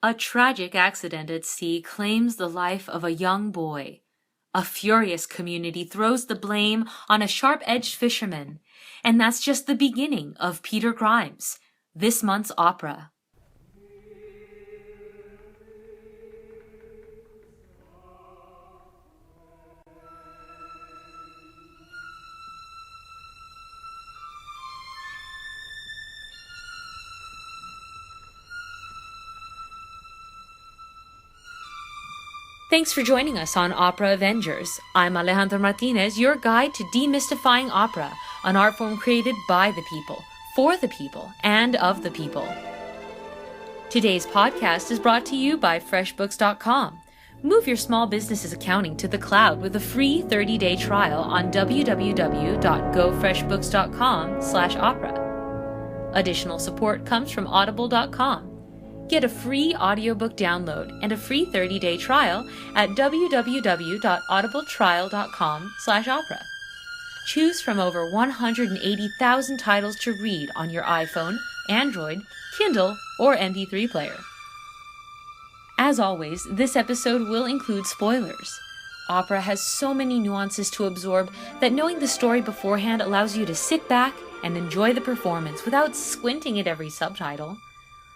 A tragic accident at sea claims the life of a young boy. A furious community throws the blame on a sharp-edged fisherman. And that's just the beginning of Peter Grimes, this month's opera. Thanks for joining us on Opera Avengers. I'm Alejandra Martinez, your guide to demystifying opera, an art form created by the people, for the people, and of the people. Today's podcast is brought to you by FreshBooks.com. Move your small business's accounting to the cloud with a free 30-day trial on www.gofreshbooks.com/opera. Additional support comes from Audible.com. Get a free audiobook download and a free 30-day trial at www.audibletrial.com/opera. Choose from over 180,000 titles to read on your iPhone, Android, Kindle, or MP3 player. As always, this episode will include spoilers. Opera has so many nuances to absorb that knowing the story beforehand allows you to sit back and enjoy the performance without squinting at every subtitle.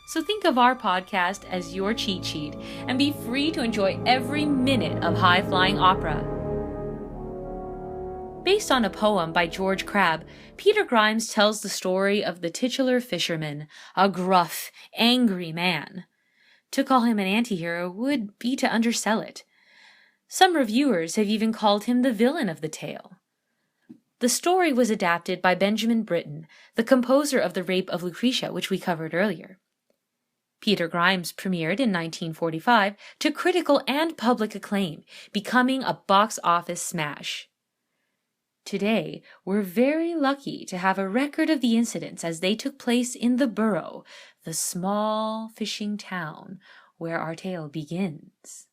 So think of our podcast as your cheat sheet and be free to enjoy every minute of high-flying opera. Based on a poem by George Crabbe, Peter Grimes tells the story of the titular fisherman, a gruff, angry man. To call him an anti-hero would be to undersell it. Some reviewers have even called him the villain of the tale. The story was adapted by Benjamin Britten, the composer of The Rape of Lucretia, which we covered earlier. Peter Grimes premiered in 1945 to critical and public acclaim, becoming a box office smash. Today, we're very lucky to have a record of the incidents as they took place in the Borough, the small fishing town where our tale begins.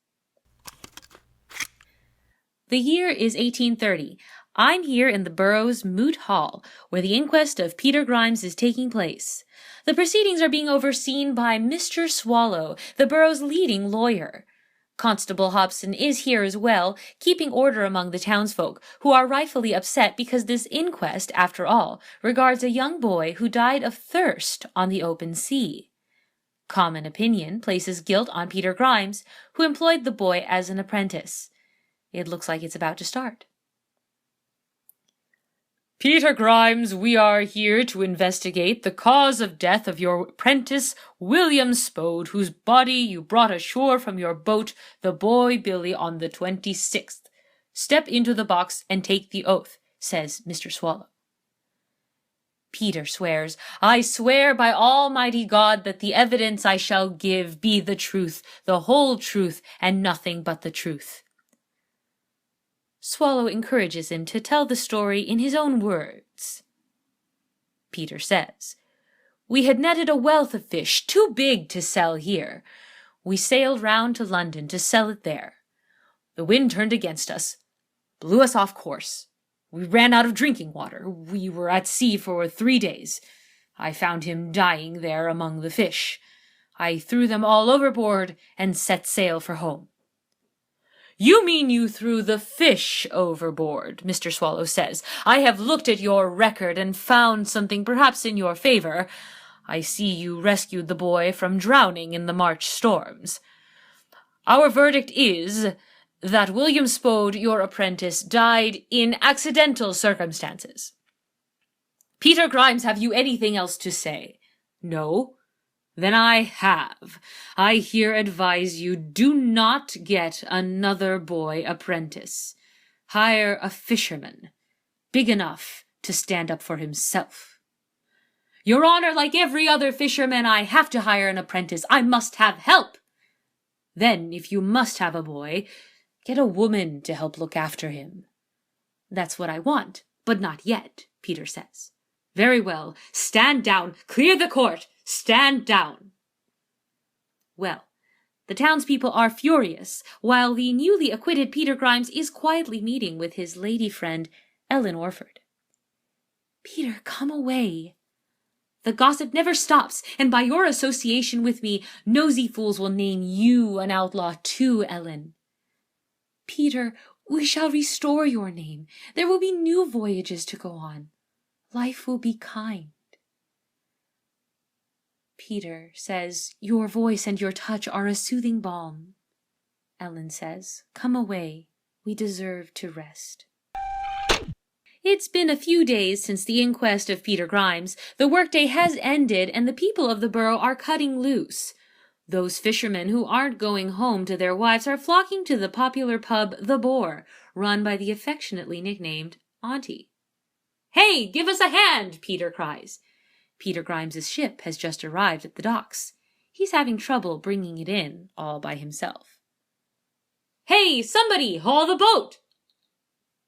The year is 1830. I'm here in the borough's Moot Hall, where the inquest of Peter Grimes is taking place. The proceedings are being overseen by Mr. Swallow, the borough's leading lawyer. Constable Hobson is here as well, keeping order among the townsfolk, who are rightfully upset because this inquest, after all, regards a young boy who died of thirst on the open sea. Common opinion places guilt on Peter Grimes, who employed the boy as an apprentice. It looks like it's about to start. Peter Grimes, we are here to investigate the cause of death of your apprentice, William Spode, whose body you brought ashore from your boat, the Boy Billy, on the 26th. Step into the box and take the oath, says Mr. Swallow. Peter swears, I swear by Almighty God that the evidence I shall give be the truth, the whole truth, and nothing but the truth. Swallow encourages him to tell the story in his own words. Peter says, We had netted a wealth of fish, too big to sell here. We sailed round to London to sell it there. The wind turned against us, blew us off course. We ran out of drinking water. We were at sea for 3 days. I found him dying there among the fish. I threw them all overboard and set sail for home. You mean you threw the fish overboard, Mr. Swallow says. I have looked at your record and found something perhaps in your favor. I see you rescued the boy from drowning in the March storms. Our verdict is that William Spode, your apprentice, died in accidental circumstances. Peter Grimes, have you anything else to say? No? Then I have. I here advise you, do not get another boy apprentice. Hire a fisherman, big enough to stand up for himself. Your Honor, like every other fisherman, I have to hire an apprentice. I must have help. Then, if you must have a boy, get a woman to help look after him. That's what I want, but not yet, Peter says. Very well. Stand down. Clear the court. Stand down. Well, the townspeople are furious, while the newly acquitted Peter Grimes is quietly meeting with his lady friend, Ellen Orford. Peter, come away. The gossip never stops, and by your association with me, nosy fools will name you an outlaw too, Ellen. Peter, we shall restore your name. There will be new voyages to go on. Life will be kind. Peter says, your voice and your touch are a soothing balm. Ellen says, come away. We deserve to rest. It's been a few days since the inquest of Peter Grimes. The workday has ended, and the people of the borough are cutting loose. Those fishermen who aren't going home to their wives are flocking to the popular pub The Boar, run by the affectionately nicknamed Auntie. Hey, give us a hand, Peter cries. Peter Grimes's ship has just arrived at the docks. He's having trouble bringing it in all by himself. Hey, somebody, haul the boat!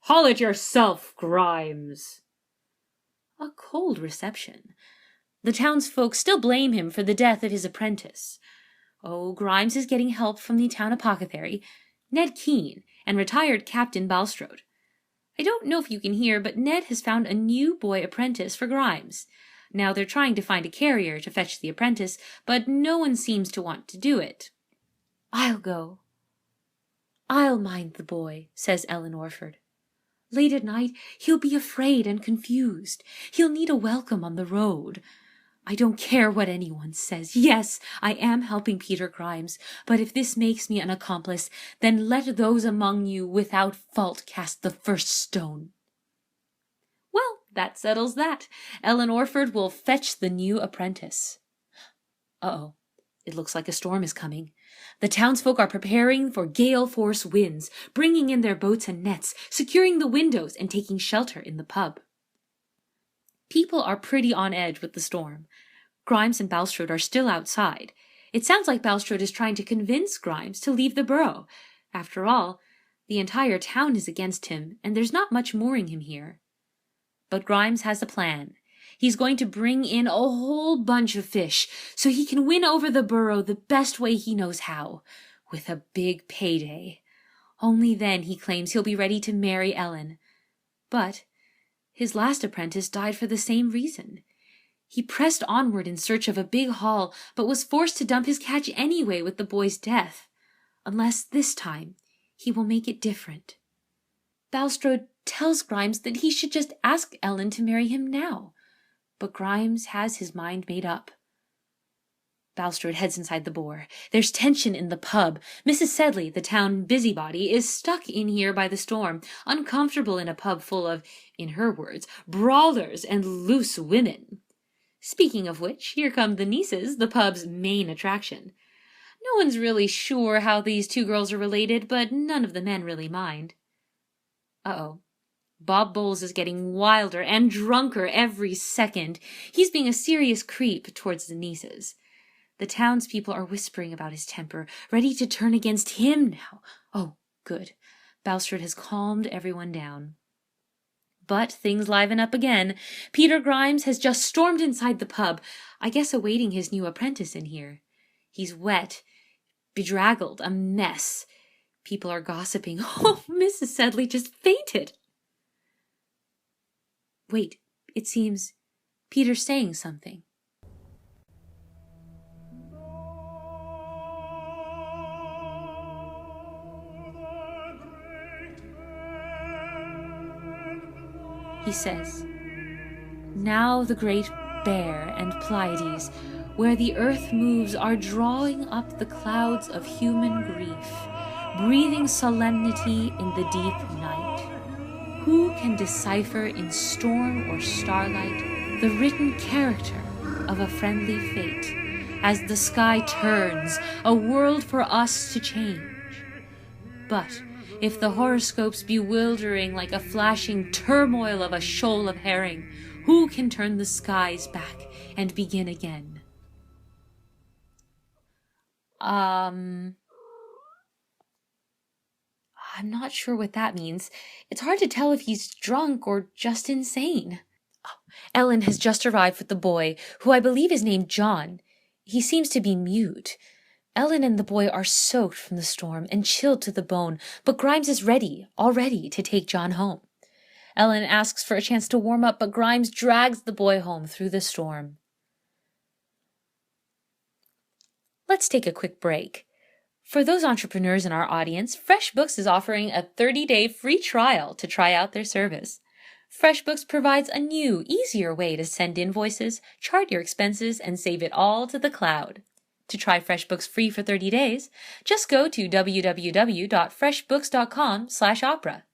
Haul it yourself, Grimes. A cold reception. The townsfolk still blame him for the death of his apprentice. Oh, Grimes is getting help from the town apothecary, Ned Keene, and retired Captain Balstrode. I don't know if you can hear, but Ned has found a new boy apprentice for Grimes. Now they're trying to find a carrier to fetch the apprentice, but no one seems to want to do it. I'll go. I'll mind the boy, says Ellen Orford. Late at night, he'll be afraid and confused. He'll need a welcome on the road. I don't care what anyone says. Yes, I am helping Peter Grimes, but if this makes me an accomplice, then let those among you without fault cast the first stone. Well, that settles that. Ellen Orford will fetch the new apprentice. Uh-oh. It looks like a storm is coming. The townsfolk are preparing for gale-force winds, bringing in their boats and nets, securing the windows, and taking shelter in the pub. People are pretty on edge with the storm. Grimes and Balstrode are still outside. It sounds like Balstrode is trying to convince Grimes to leave the borough. After all, the entire town is against him, and there's not much mooring him here. But Grimes has a plan. He's going to bring in a whole bunch of fish so he can win over the borough the best way he knows how, with a big payday. Only then, he claims, he'll be ready to marry Ellen. But his last apprentice died for the same reason. He pressed onward in search of a big haul, but was forced to dump his catch anyway with the boy's death. Unless this time he will make it different. Balstrode tells Grimes that he should just ask Ellen to marry him now. But Grimes has his mind made up. Balstrode heads inside the Boar. There's tension in the pub. Mrs. Sedley, the town busybody, is stuck in here by the storm, uncomfortable in a pub full of, in her words, brawlers and loose women. Speaking of which, here come the nieces, the pub's main attraction. No one's really sure how these two girls are related, but none of the men really mind. Uh-oh. Bob Bowles is getting wilder and drunker every second. He's being a serious creep towards the nieces. The townspeople are whispering about his temper, ready to turn against him now. Oh, good. Balstrode has calmed everyone down. But things liven up again. Peter Grimes has just stormed inside the pub, I guess awaiting his new apprentice in here. He's wet, bedraggled, a mess. People are gossiping. Oh, Mrs. Sedley just fainted. Wait, it seems Peter's saying something. He says, now the great Bear and Pleiades, where the earth moves, are drawing up the clouds of human grief, breathing solemnity in the deep night. Who can decipher in storm or starlight the written character of a friendly fate, as the sky turns, a world for us to change? But if the horoscope's bewildering like a flashing turmoil of a shoal of herring, who can turn the skies back and begin again? I'm not sure what that means. It's hard to tell if he's drunk or just insane. Oh, Ellen has just arrived with the boy, who I believe is named John. He seems to be mute. Ellen and the boy are soaked from the storm and chilled to the bone, but Grimes is ready, already, to take John home. Ellen asks for a chance to warm up, but Grimes drags the boy home through the storm. Let's take a quick break. For those entrepreneurs in our audience, FreshBooks is offering a 30-day free trial to try out their service. FreshBooks provides a new, easier way to send invoices, chart your expenses, and save it all to the cloud. To try FreshBooks free for 30 days, just go to www.freshbooks.com/opera.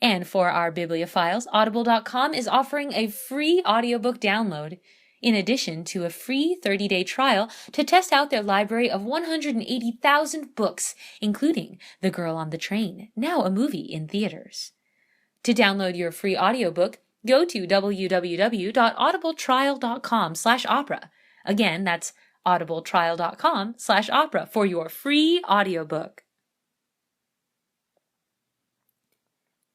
And for our bibliophiles, Audible.com is offering a free audiobook download, in addition to a free 30-day trial to test out their library of 180,000 books, including The Girl on the Train, now a movie in theaters. To download your free audiobook, go to www.audibletrial.com/opera. Again, that's audibletrial.com/opera for your free audiobook.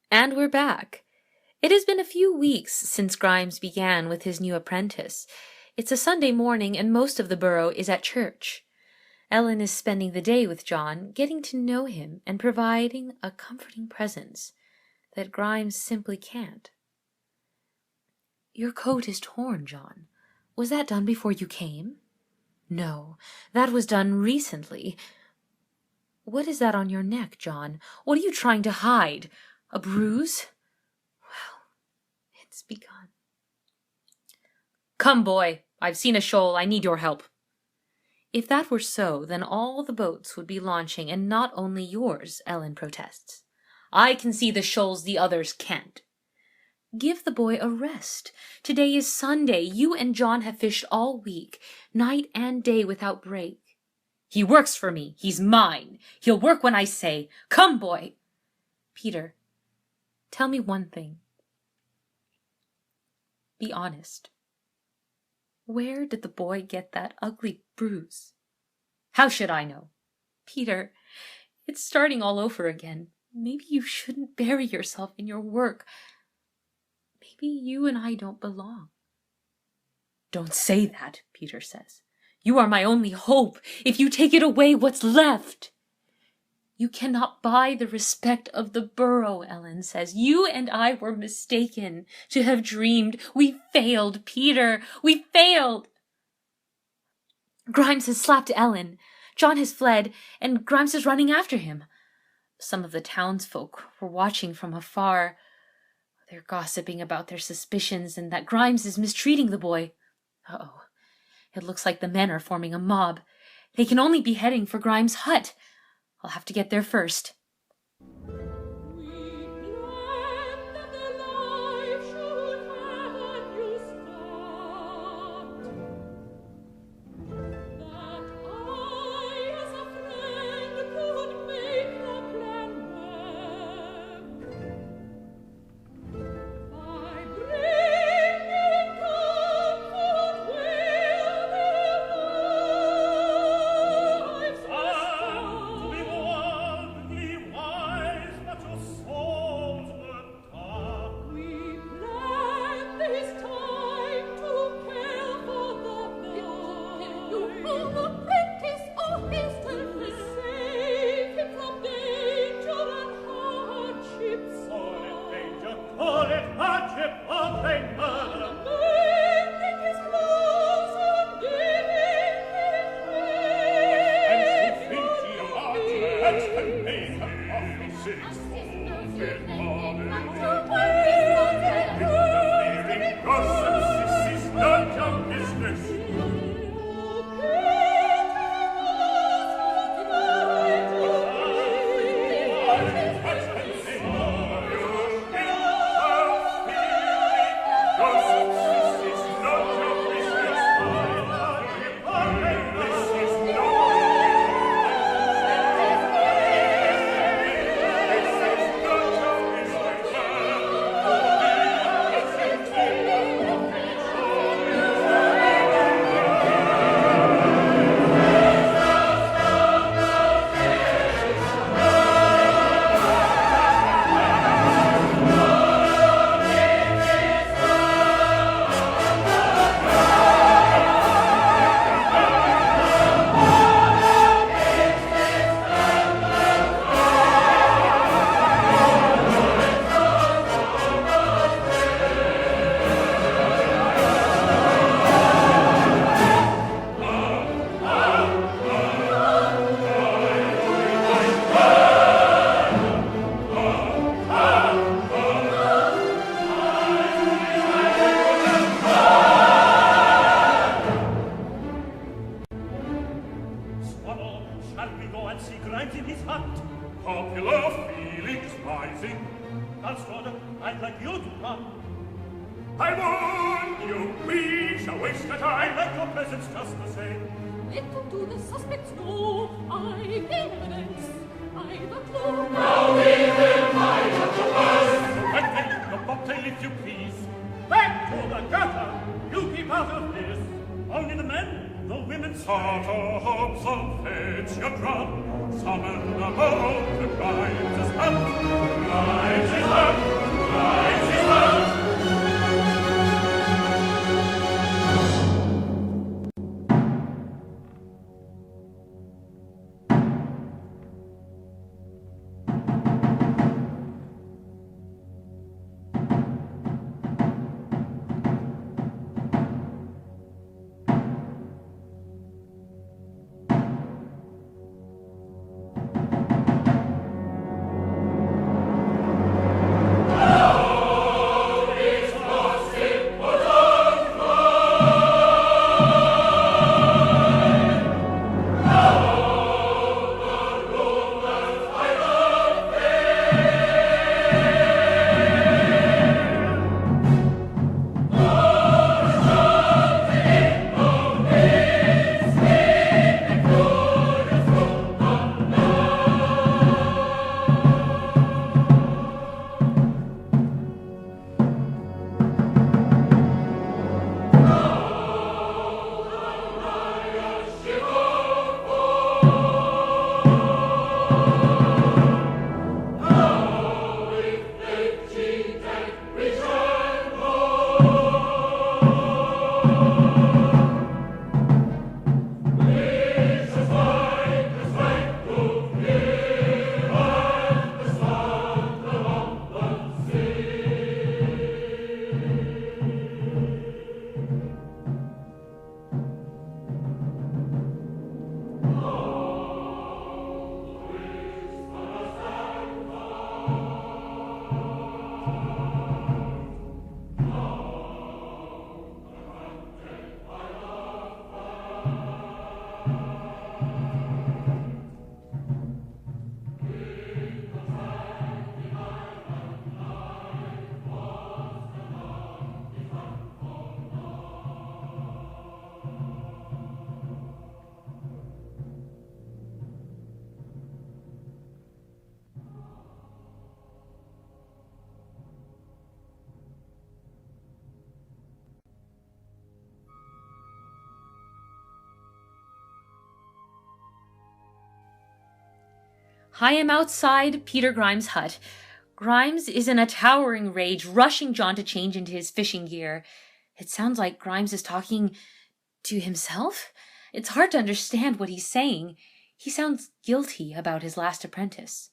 And we're back. It has been a few weeks since Grimes began with his new apprentice. It's a Sunday morning and most of the borough is at church. Ellen is spending the day with John, getting to know him and providing a comforting presence that Grimes simply can't. Your coat is torn, John. Was that done before you came? No, that was done recently. What is that on your neck, John? What are you trying to hide? A bruise? Well, it's begun. Come, boy, I've seen a shoal. I need your help. If that were so, then all the boats would be launching, and not only yours, Ellen protests. I can see the shoals the others can't. Give the boy a rest. Today is Sunday. You and John have fished all week, night and day without break. He works for me. He's mine. He'll work when I say, come, boy. Peter, tell me one thing. Be honest. Where did the boy get that ugly bruise? How should I know? Peter, it's starting all over again. Maybe you shouldn't bury yourself in your work. Maybe you and I don't belong. Don't say that, Peter says. You are my only hope. If you take it away, what's left? You cannot buy the respect of the borough, Ellen says. You and I were mistaken to have dreamed. We failed, Peter. We failed. Grimes has slapped Ellen. John has fled, and Grimes is running after him. Some of the townsfolk were watching from afar. They're gossiping about their suspicions and that Grimes is mistreating the boy. Uh-oh. It looks like the men are forming a mob. They can only be heading for Grimes' hut. I'll have to get there first. waste the time, let your presence just the same. Little do the suspects know, I'm the evidence, I'm the clue. Now we will find out the worst. Correcting the bobtail if you please. Back to the gutter, you keep out of this. Only the men, the women start our hopes of fate. Your drum, summon the boat to Grimes' hut. Grimes' hut, Grimes' hut. I am outside Peter Grimes' hut. Grimes is in a towering rage, rushing John to change into his fishing gear. It sounds like Grimes is talking to himself. It's hard to understand what he's saying. He sounds guilty about his last apprentice.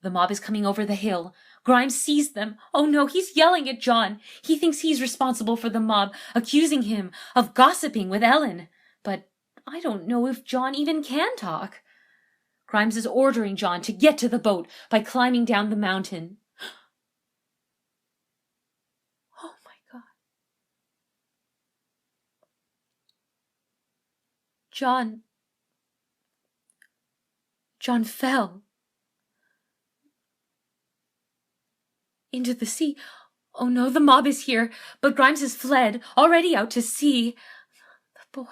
The mob is coming over the hill. Grimes sees them. Oh no, he's yelling at John. He thinks he's responsible for the mob, accusing him of gossiping with Ellen. But I don't know if John even can talk. Grimes is ordering John to get to the boat by climbing down the mountain. Oh my God. John fell into the sea. Oh no, the mob is here, but Grimes has fled, already out to sea. The boy.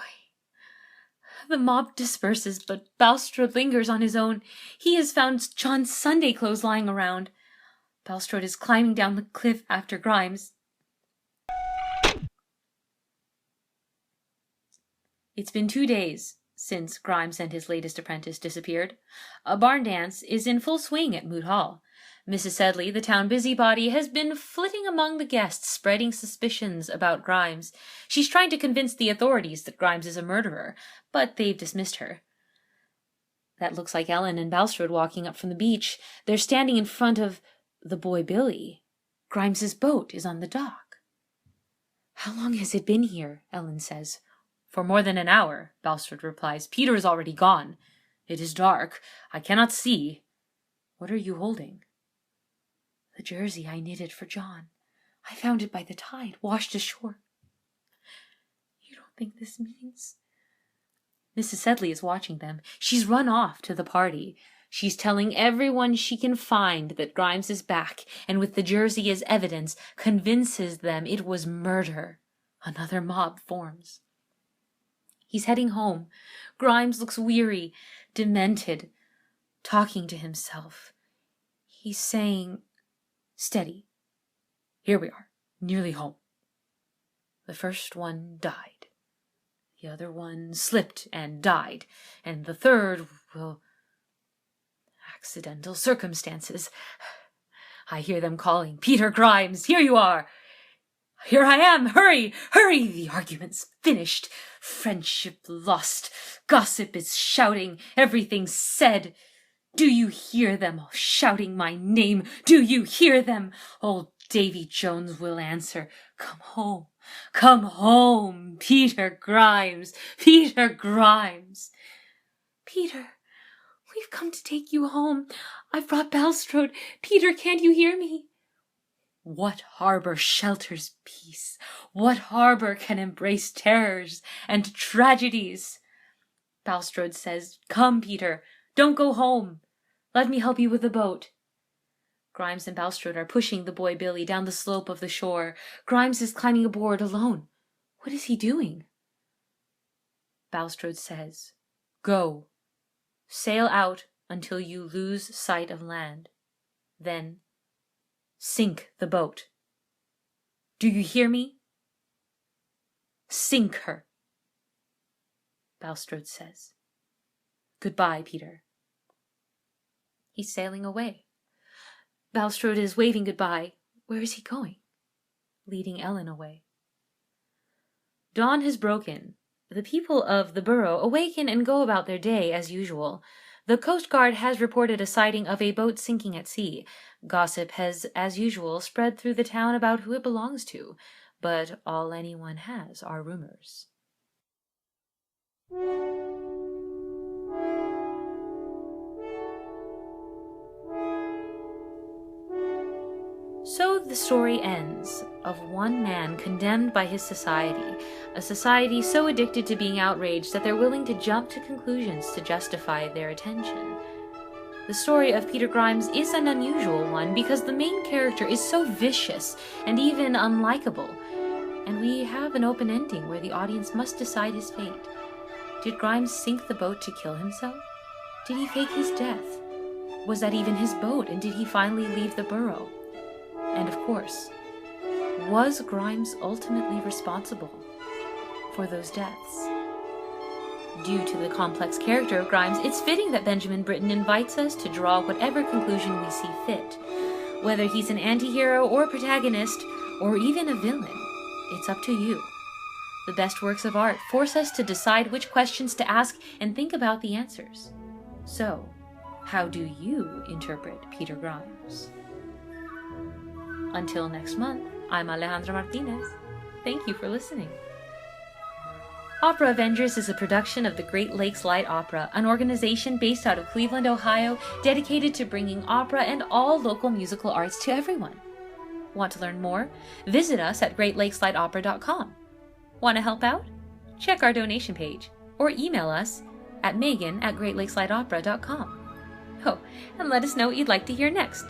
The mob disperses, but Balstrode lingers on his own. He has found John's Sunday clothes lying around. Balstrode is climbing down the cliff after Grimes. It's been 2 days since Grimes and his latest apprentice disappeared. A barn dance is in full swing at Moot Hall. Mrs. Sedley, the town busybody, has been flitting among the guests, spreading suspicions about Grimes. She's trying to convince the authorities that Grimes is a murderer, but they've dismissed her. That looks like Ellen and Balstrode walking up from the beach. They're standing in front of the boy Billy. Grimes's boat is on the dock. How long has it been here? Ellen says. For more than an hour, Balstrode replies. Peter is already gone. It is dark. I cannot see. What are you holding? The jersey I knitted for John. I found it by the tide, washed ashore. You don't think this means... Mrs. Sedley is watching them. She's run off to the party. She's telling everyone she can find that Grimes is back, and with the jersey as evidence, convinces them it was murder. Another mob forms. He's heading home. Grimes looks weary, demented, talking to himself. He's saying, "Steady. Here we are, nearly home. The first one died. The other one slipped and died. And the third, well, accidental circumstances. I hear them calling, 'Peter Grimes, here you are! Here I am! Hurry! Hurry! The argument's finished. Friendship lost. Gossip is shouting. Everything's said. Do you hear them all shouting my name? Do you hear them? Old Davy Jones will answer. Come home. Come home, Peter Grimes. Peter Grimes. Peter, we've come to take you home. I've brought Balstrode. Peter, can't you hear me? What harbor shelters peace? What harbor can embrace terrors and tragedies? Balstrode says, "Come, Peter, don't go home. Let me help you with the boat." Grimes and Balstrode are pushing the boy Billy down the slope of the shore. Grimes is climbing aboard alone. What is he doing? Balstrode says, "Go. Sail out until you lose sight of land. Then sink the boat. Do you hear me? Sink her." Balstrode says, "Goodbye, Peter." He's sailing away. Balstrode is waving goodbye. Where is he going? Leading Ellen away. Dawn has broken. The people of the borough awaken and go about their day as usual. The Coast Guard has reported a sighting of a boat sinking at sea. Gossip has, as usual, spread through the town about who it belongs to, but all anyone has are rumors. So the story ends, of one man condemned by his society, a society so addicted to being outraged that they're willing to jump to conclusions to justify their attention. The story of Peter Grimes is an unusual one because the main character is so vicious and even unlikable, and we have an open ending where the audience must decide his fate. Did Grimes sink the boat to kill himself? Did he fake his death? Was that even his boat, and did he finally leave the borough? And of course, was Grimes ultimately responsible for those deaths? Due to the complex character of Grimes, it's fitting that Benjamin Britten invites us to draw whatever conclusion we see fit. Whether he's an anti-hero or protagonist, or even a villain, it's up to you. The best works of art force us to decide which questions to ask and think about the answers. So, how do you interpret Peter Grimes? Until next month, I'm Alejandra Martinez. Thank you for listening. Opera Avengers is a production of the Great Lakes Light Opera, an organization based out of Cleveland, Ohio, dedicated to bringing opera and all local musical arts to everyone. Want to learn more? Visit us at greatlakeslightopera.com. Want to help out? Check our donation page, or email us at megan@greatlakeslightopera.com. Oh, and let us know what you'd like to hear next.